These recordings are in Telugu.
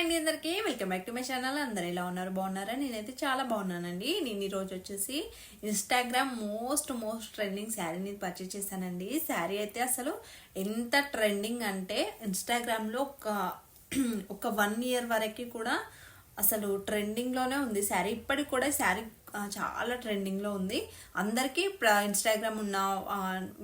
అండి అందరికీ welcome back to my channel. అందరు ఎలా ఉన్నారు? బాగున్నారా? నేనైతే చాలా బాగున్నానండి. నేను ఈరోజు వచ్చేసి ఇన్స్టాగ్రామ్ మోస్ట్ ట్రెండింగ్ శారీని పర్చేస్ చేశానండి. శారీ అయితే అసలు ఎంత ట్రెండింగ్ అంటే ఇన్స్టాగ్రామ్లో ఒక 1 year వరకు కూడా అసలు ట్రెండింగ్లోనే ఉంది శారీ. ఇప్పటికి కూడా శారీ చాలా ట్రెండింగ్లో ఉంది. అందరికీ ఇన్స్టాగ్రామ్ ఉన్న,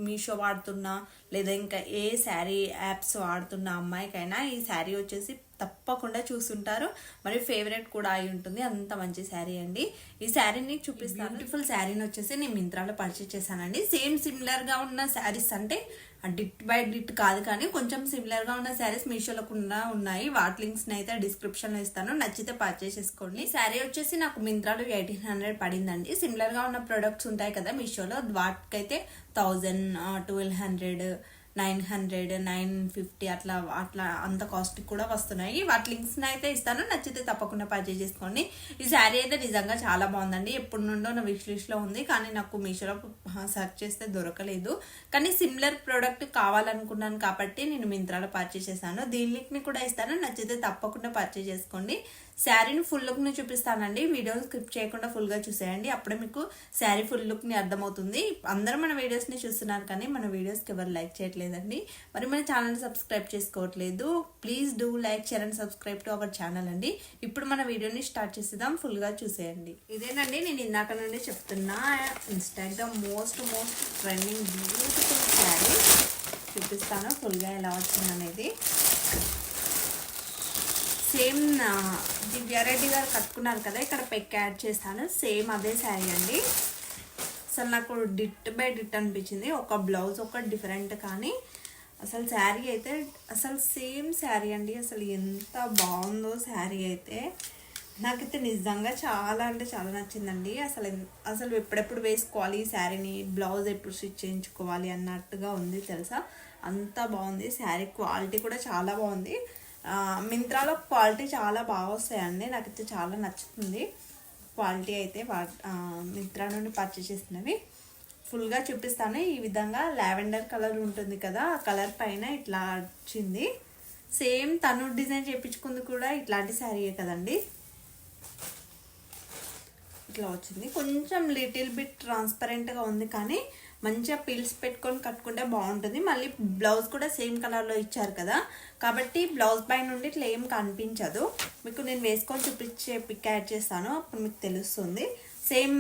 మీషో వాడుతున్నా లేదా ఇంకా ఏ శారీ యాప్స్ వాడుతున్న అమ్మాయికైనా ఈ శారీ వచ్చేసి తప్పకుండా చూస్తుంటారు. మరి ఫేవరెట్ కూడా అయి ఉంటుంది. అంత మంచి శారీ అండి. ఈ శారీని చూపిస్తాను. బ్యూటిఫుల్ శారీని వచ్చేసి నేను మింత్రాలో పర్చేస్ చేశానండి. సేమ్ సిమిలర్గా ఉన్న శారీస్ అంటే డిట్ బై డిట్ కాదు, కానీ కొంచెం సిమిలర్ గా ఉన్న శారీస్ మీషోలో కూడా ఉన్నాయి. వాటి లింక్స్ అయితే డిస్క్రిప్షన్ లో ఇస్తాను. నచ్చితే పర్చేస్ చేసుకోండి. ఈ శారీ వచ్చేసి నాకు మింత్రాలో 1800 పడిందండి. సిమిలర్ గా ఉన్న ప్రొడక్ట్స్ ఉంటాయి కదా మీషోలో, వాటికైతే 1000, 1200, 900, 950 అట్లా అంత కాస్ట్ కూడా వస్తున్నాయి. వాటి లింక్స్ అయితే ఇస్తాను. నచ్చితే తప్పకుండా పర్చేస్ చేసుకోండి. ఈ శారీ అయితే నిజంగా చాలా బాగుందండి. ఎప్పటి నుండో నా విష్ లిస్ట్ లో ఉంది, కానీ నాకు మీషోలో సెర్చ్ చేస్తే దొరకలేదు. కానీ సిమిలర్ ప్రోడక్ట్ కావాలనుకున్నాను కాబట్టి నేను మింత్రాలో పర్చేస్ చేశాను. దీని లింక్ ని కూడా ఇస్తాను. నచ్చితే తప్పకుండా పర్చేస్ చేసుకోండి. శారీని ఫుల్ లుక్ ని చూపిస్తానండి. వీడియోని స్కిప్ చేయకుండా ఫుల్ గా చూసేయండి. అప్పుడే మీకు శారీ ఫుల్ లుక్ ని అర్థమవుతుంది. అందరూ మన వీడియోస్ ని చూస్తున్నారు, కానీ మన వీడియోస్ కి ఎవరు లైక్ చేయట్లేదండి. మరి మన ఛానల్ సబ్స్క్రైబ్ చేసుకోవట్లేదు. Please do like, share and subscribe to our channel అండి. ఇప్పుడు మన వీడియోని స్టార్ట్ చేసేద్దాం. ఫుల్ గా చూసేయండి. ఇదేనండి నేను ఇందాక నుండి చెప్తున్నా Instagram most trending beautiful sari చూపిస్తాను. ఫుల్ గా ఎలా వచ్చింది అనేది. సేమ్ దివ్యారెడ్డి గారు కట్టుకున్నారు కదా, ఇక్కడ పెక్ యాడ్ చేస్తాను. సేమ్ అదే శారీ అండి. అసలు నాకు డిట్ బై డిట్ అనిపించింది. ఒక బ్లౌజ్ ఒక డిఫరెంట్, కానీ అసలు శారీ అయితే అసలు సేమ్ శారీ అండి. అసలు ఎంత బాగుందో శారీ అయితే. నాకైతే నిజంగా చాలా అంటే చాలా నచ్చిందండి. అసలు ఎప్పుడెప్పుడు వేసుకోవాలి ఈ శారీని, బ్లౌజ్ ఎప్పుడు స్టిచ్ చేయించుకోవాలి అన్నట్టుగా ఉంది తెలుసా. అంత బాగుంది శారీ. క్వాలిటీ కూడా చాలా బాగుంది. మింత్రాలో క్వాలిటీ చాలా బాగా వస్తాయండి. నాకైతే చాలా నచ్చుతుంది క్వాలిటీ అయితే. మింత్రా నుండి పర్చేస్ చేసినవి ఫుల్గా చూపిస్తాను. ఈ విధంగా లావెండర్ కలర్ ఉంటుంది కదా, ఆ కలర్ పైన ఇట్లా వచ్చింది. సేమ్ తను డిజైన్ చేయించుకుంది కూడా ఇట్లాంటి శారీయే కదండి. ఇట్లా వచ్చింది. కొంచెం లిటిల్ బిట్ ట్రాన్స్పరెంట్గా ఉంది, కానీ మంచిగా పిల్స్ పెట్టుకొని కట్టుకుంటే బాగుంటుంది. మళ్ళీ బ్లౌజ్ కూడా సేమ్ కలర్లో ఇచ్చారు కదా, కాబట్టి బ్లౌజ్ పై నుండి ఇట్లా ఏం కనిపించదు. మీకు నేను వేసుకొని చూపించే పిక్ యాడ్ చేస్తాను, అప్పుడు మీకు తెలుస్తుంది. సేమ్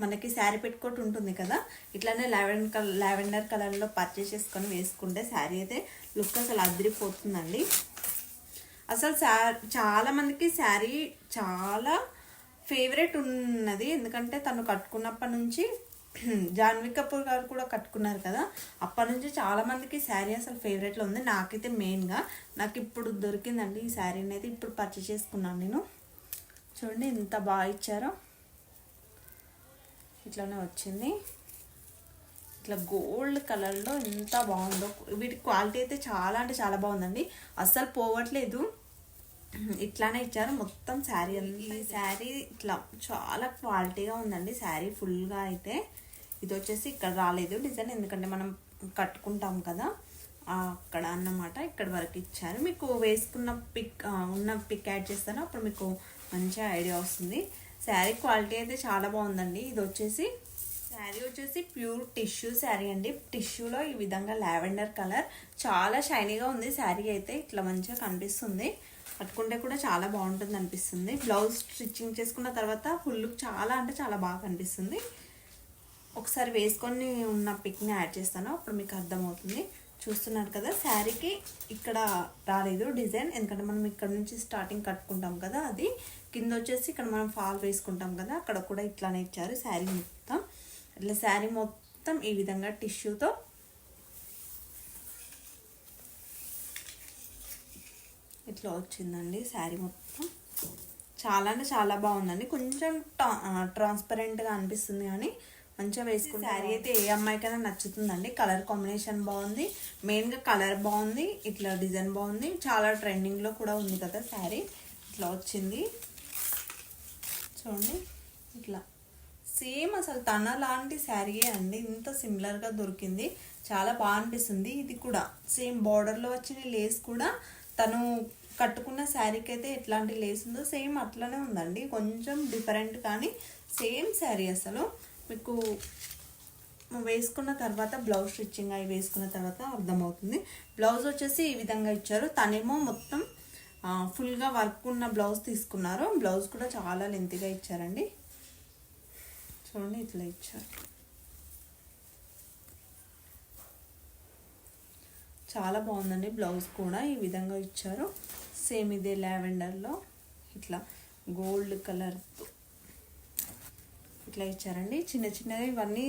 మనకి శారీ పెట్టుకోటి ఉంటుంది కదా, ఇట్లానే లావెండర్ కలర్లో పర్చేస్ చేసుకొని వేసుకుంటే శారీ అయితే లుక్ అసలు అదిరిపోతుందండి. అసలు చాలా మందికి శారీ చాలా ఫేవరెట్ ఉన్నది. ఎందుకంటే తను కట్టుకున్నప్పటి నుంచి జాన్వీ కపూర్ గారు కూడా కట్టుకున్నారు కదా, అప్పటి నుంచి చాలా మందికి శారీ అసలు ఫేవరెట్లో ఉంది. నాకైతే మెయిన్గా నాకు ఇప్పుడు దొరికిందండి ఈ శారీని అయితే. ఇప్పుడు పర్చేస్ చేసుకున్నాను నేను. చూడండి ఎంత బాగా ఇచ్చారో. ఇట్లానే వచ్చింది. ఇట్లా గోల్డ్ కలర్లో ఎంత బాగుందో. వీటి క్వాలిటీ అయితే చాలా అంటే చాలా బాగుందండి. అస్సలు పోవట్లేదు. ఇట్లానే ఇచ్చారు మొత్తం శారీ. ఈ శారీ ఇట్లా చాలా క్వాలిటీగా ఉందండి శారీ ఫుల్గా అయితే. ఇది వచ్చేసి ఇక్కడ రాలేదు డిజైన్, ఎందుకంటే మనం కట్టుకుంటాం కదా అక్కడ అన్నమాట. ఇక్కడ వరకు ఇచ్చారు. మీకు వేసుకున్న పిక్ యాడ్ చేస్తాను, అప్పుడు మీకు మంచిగా ఐడియా వస్తుంది. శారీ క్వాలిటీ అయితే చాలా బాగుందండి. ఇది వచ్చేసి శారీ వచ్చేసి ప్యూర్ టిష్యూ శారీ అండి. టిష్యూలో ఈ విధంగా లావెండర్ కలర్ చాలా షైనీగా ఉంది శారీ అయితే. ఇట్లా మంచిగా కనిపిస్తుంది. కట్టుకుంటే కూడా చాలా బాగుంటుంది అనిపిస్తుంది. బ్లౌజ్ స్టిచ్చింగ్ చేసుకున్న తర్వాత ఫుల్ లుక్ చాలా అంటే చాలా బాగా కనిపిస్తుంది. ఒకసారి వేసుకొని ఉన్న పిక్ని యాడ్ చేస్తాను, అప్పుడు మీకు అర్థమవుతుంది. చూస్తున్నారు కదా, శారీకి ఇక్కడ రాలేదు డిజైన్, ఎందుకంటే మనం ఇక్కడ నుంచి స్టార్టింగ్ కట్టుకుంటాం కదా, అది కింద వచ్చేసి ఇక్కడ మనం ఫాల్ వేసుకుంటాం కదా, అక్కడ కూడా ఇట్లానే ఇచ్చారు శారీ మొత్తం. ఇట్లా శారీ మొత్తం ఈ విధంగా టిష్యూతో ఇట్లా వచ్చిందండి శారీ మొత్తం. చాలా అంటే చాలా బాగుందండి. కొంచెం ట్రాన్స్పరెంట్గా అనిపిస్తుంది, కానీ మంచిగా వేసుకున్న శారీ అయితే ఏ అమ్మాయికైనా నచ్చుతుందండి. కలర్ కాంబినేషన్ బాగుంది, మెయిన్గా కలర్ బాగుంది, ఇట్లా డిజైన్ బాగుంది. చాలా ట్రెండింగ్లో కూడా ఉంది కదా శారీ. ఇట్లా వచ్చింది చూడండి. ఇట్లా సేమ్ అసలు తన లాంటి శారీయే అండి. ఇంత సిమిలర్గా దొరికింది, చాలా బాగా అనిపిస్తుంది. ఇది కూడా సేమ్ బార్డర్లో వచ్చిన లేస్ కూడా తను కట్టుకున్న శారీకి అయితే ఎట్లాంటి లేస్ ఉందో సేమ్ అట్లనే ఉందండి, కొంచెం డిఫరెంట్ కానీ సేమ్ శారీ. అసలు మీకు వేసుకున్న తర్వాత బ్లౌజ్ స్టిచ్చింగ్ అవి వేసుకున్న తర్వాత అర్థమవుతుంది. బ్లౌజ్ వచ్చేసి ఈ విధంగా ఇచ్చారు. తనేమో మొత్తం ఫుల్గా వర్క్ ఉన్న బ్లౌజ్ తీసుకున్నారు. బ్లౌజ్ కూడా చాలా లెంతీగా ఇచ్చారండి. చూడండి ఇట్లా ఇచ్చారు, చాలా బాగుందండి. బ్లౌజ్ కూడా ఈ విధంగా ఇచ్చారు. సేమ్ ఇదే లావెండర్లో ఇట్లా గోల్డ్ కలర్తో ఇట్లా ఇచ్చారండి. చిన్న చిన్నగా ఇవన్నీ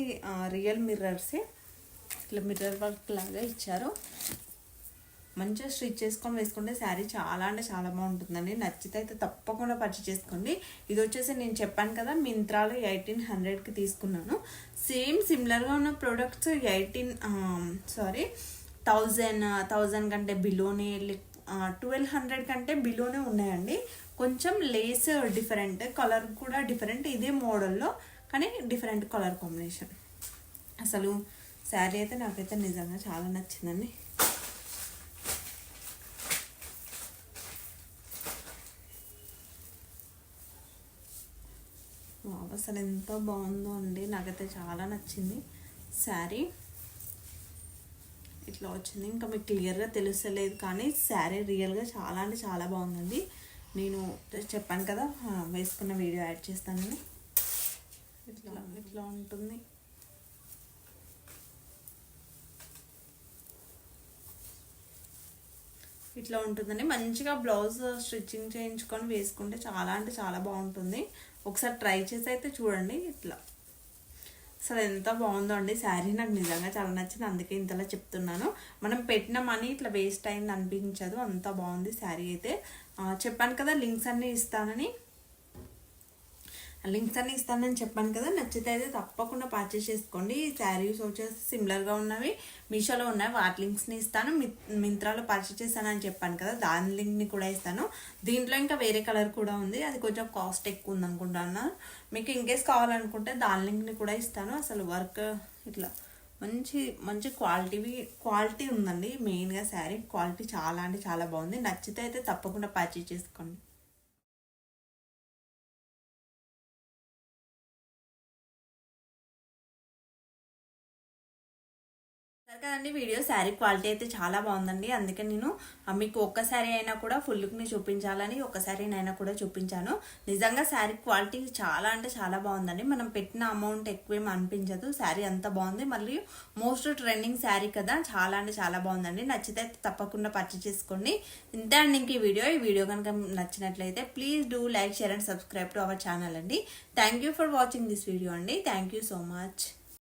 రియల్ మిర్రర్సే, ఇట్లా మిర్రర్ వర్క్ లాగా ఇచ్చారు. మంచిగా స్టిచ్ చేసుకొని వేసుకుంటే శారీ చాలా అంటే చాలా బాగుంటుందండి. నచ్చితే అయితే తప్పకుండా పర్చేస్ చేసుకోండి. ఇది వచ్చేసి నేను చెప్పాను కదా, మింత్రాలో 1800కి తీసుకున్నాను. సేమ్ సిమిలర్గా ఉన్న ప్రోడక్ట్స్ 1000 కంటే బిలోనే, 1200 కంటే బిలోనే ఉన్నాయండి. కొంచెం లేస్ డిఫరెంట్, కలర్ కూడా డిఫరెంట్, ఇదే మోడల్లో కానీ డిఫరెంట్ కలర్ కాంబినేషన్. అసలు శారీ అయితే నాకైతే నిజంగా చాలా నచ్చిందండి. అసలు ఎంత బాగుందో అండి, నాకైతే చాలా నచ్చింది శారీ. ఇట్లా వచ్చింది. ఇంకా మీకు క్లియర్గా తెలుస్తలేదు కానీ శారీ రియల్గా చాలా అంటే చాలా బాగుందండి. నేను చెప్పాను కదా, వేసుకున్న వీడియో యాడ్ చేస్తానని. ఇట్లా ఉంటుంది. ఇట్లా ఉంటుందండి. మంచిగా బ్లౌజ్ స్టిచ్చింగ్ చేయించుకొని వేసుకుంటే చాలా అంటే చాలా బాగుంటుంది. ఒకసారి ట్రై చేసి అయితే చూడండి. ఇట్లా అసలు ఎంత బాగుందో అండి శారీ, నాకు నిజంగా చాలా నచ్చింది, అందుకే ఇంతలా చెప్తున్నాను. మనం పెట్టిన మనీ ఇట్లా వేస్ట్ అయింది అనిపించదు, అంత బాగుంది శారీ అయితే. చెప్పాను కదా లింక్స్ అన్నీ ఇస్తానని చెప్పాను కదా. నచ్చితే అయితే తప్పకుండా పర్చేస్ చేసుకోండి. ఈ శారీస్ వచ్చేసి సిమిలర్గా ఉన్నవి మీషోలో ఉన్నాయి, వాటి లింక్స్ని ఇస్తాను. మింత్రాలో పర్చేస్ చేస్తానని చెప్పాను కదా, దాని లింక్ని కూడా ఇస్తాను. దీంట్లో ఇంకా వేరే కలర్ కూడా ఉంది, అది కొంచెం కాస్ట్ ఎక్కువ ఉంది అనుకుంటున్నాను. మీకు ఇన్కేస్ కావాలనుకుంటే దాని లింక్ని కూడా ఇస్తాను. అసలు వర్క్ ఇట్లా మంచి క్వాలిటీ ఉందండి. మెయిన్గా శారీ క్వాలిటీ చాలా అంటే చాలా బాగుంది. నచ్చితే అయితే తప్పకుండా పర్చేస్ చేసుకోండి. కదండి వీడియో, శారీ క్వాలిటీ అయితే చాలా బాగుందండి. అందుకే నేను మీకు ఒక్క శారీ అయినా కూడా ఫుల్ లుక్ని చూపించాలని ఒక్క శారీనైనా కూడా చూపించాను. నిజంగా శారీ క్వాలిటీ చాలా అంటే చాలా బాగుందండి. మనం పెట్టిన అమౌంట్ ఎక్కువేం అనిపించదు, శారీ అంత బాగుంది. మళ్ళీ మోస్ట్ ట్రెండింగ్ శారీ కదా, చాలా అంటే చాలా బాగుందండి. నచ్చితే తప్పకుండా పర్చేస్ చేసుకోండి. ఇంతే అండి ఇంక ఈ వీడియో కనుక నచ్చినట్లయితే please do like, share and subscribe to our channel అండి. Thank you for watching this video అండి. Thank you so much.